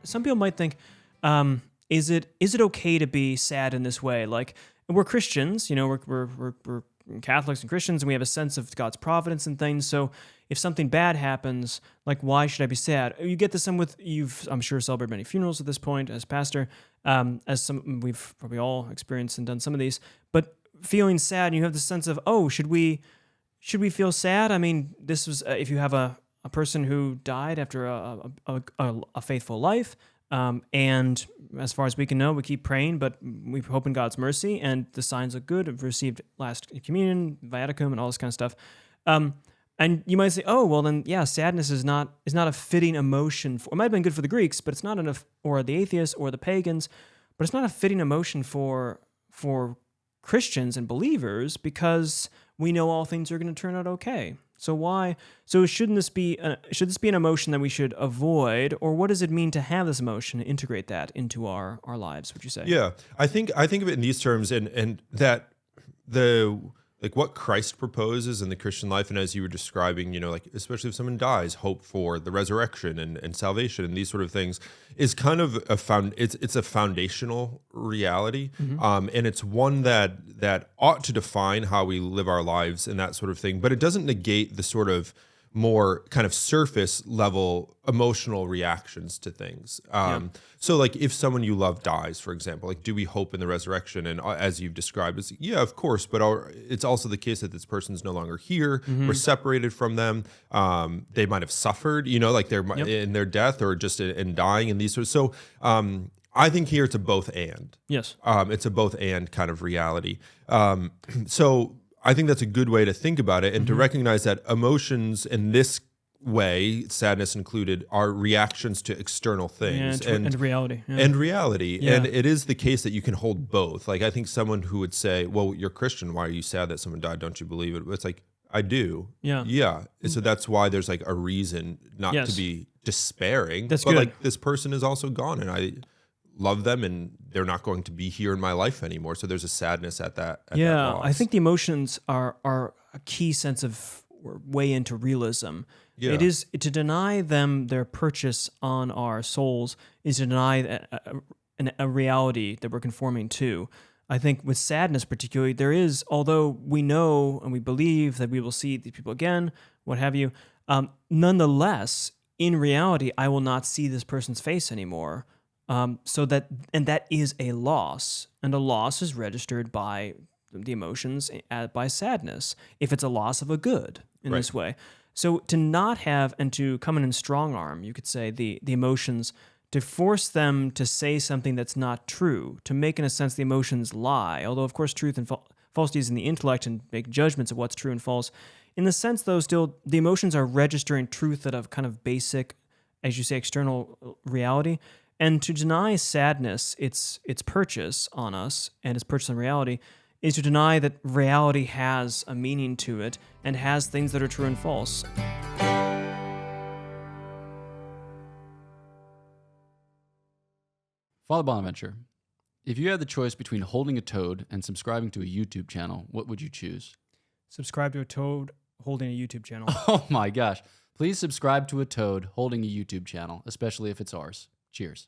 some people might think, is it okay to be sad in this way? Like, we're Christians, we're Catholics and Christians, and we have a sense of God's providence and things. So if something bad happens, like, why should I be sad? You get this you've, I'm sure, celebrated many funerals at this point as pastor, we've probably all experienced and done some of these, but feeling sad, and you have this sense of, oh, should we feel sad? I mean, this was, if you have a person who died after a faithful life, and as far as we can know, we keep praying, but we hope in God's mercy, and the signs look good. We've received last communion, viaticum, and all this kind of stuff. And you might say, oh, well then, yeah, sadness is not a fitting emotion. It might have been good for the Greeks, but it's not enough, or the atheists or the pagans, but it's not a fitting emotion for Christians and believers, because we know all things are going to turn out okay. So why? So should this be an emotion that we should avoid, or what does it mean to have this emotion and integrate that into our lives? Would you say? Yeah, I think of it in these terms, and that like what Christ proposes in the Christian life, and as you were describing, like especially if someone dies, hope for the resurrection and salvation and these sort of things is kind of it's a foundational reality, and it's one that ought to define how we live our lives and that sort of thing, but it doesn't negate the sort of more kind of surface level emotional reactions to things. So like if someone you love dies, for example, like do we hope in the resurrection? And as you've described, it's, yeah, of course, but it's also the case that this person's no longer here. We're separated from them. They might have suffered, like they're in their death or just in dying and these sorts. So I think here it's a both and. Yes. It's a both and kind of reality. So I think that's a good way to think about it, and to recognize that emotions in this way, sadness included, are reactions to external things and reality. Yeah. And reality. Yeah. And it is the case that you can hold both. Like I think someone who would say, well, you're Christian, why are you sad that someone died? Don't you believe it? It's like, I do. Yeah. Yeah. So that's why there's like a reason not to be despairing. That's but good. Like this person is also gone, and I love them, and they're not going to be here in my life anymore. So there's a sadness at that. That loss. I think the emotions are a key sense of way into realism. Yeah. It is to deny them their purchase on our souls is to deny a reality that we're conforming to. I think with sadness particularly, there is, although we know and we believe that we will see these people again, what have you, nonetheless, in reality, I will not see this person's face anymore. That is a loss, and a loss is registered by the emotions by sadness, if it's a loss of a good in this way. So to not have, and to come in strong arm, you could say, the emotions, to force them to say something that's not true, to make, in a sense, the emotions lie, although, of course, truth and falsity is in the intellect and make judgments of what's true and false. In the sense, though, still, the emotions are registering truth at a kind of basic, as you say, external reality. And to deny sadness, its purchase on us and its purchase on reality, is to deny that reality has a meaning to it and has things that are true and false. Father Bonaventure, if you had the choice between holding a toad and subscribing to a YouTube channel, what would you choose? Subscribe to a toad holding a YouTube channel. Oh my gosh. Please subscribe to a toad holding a YouTube channel, especially if it's ours. Cheers.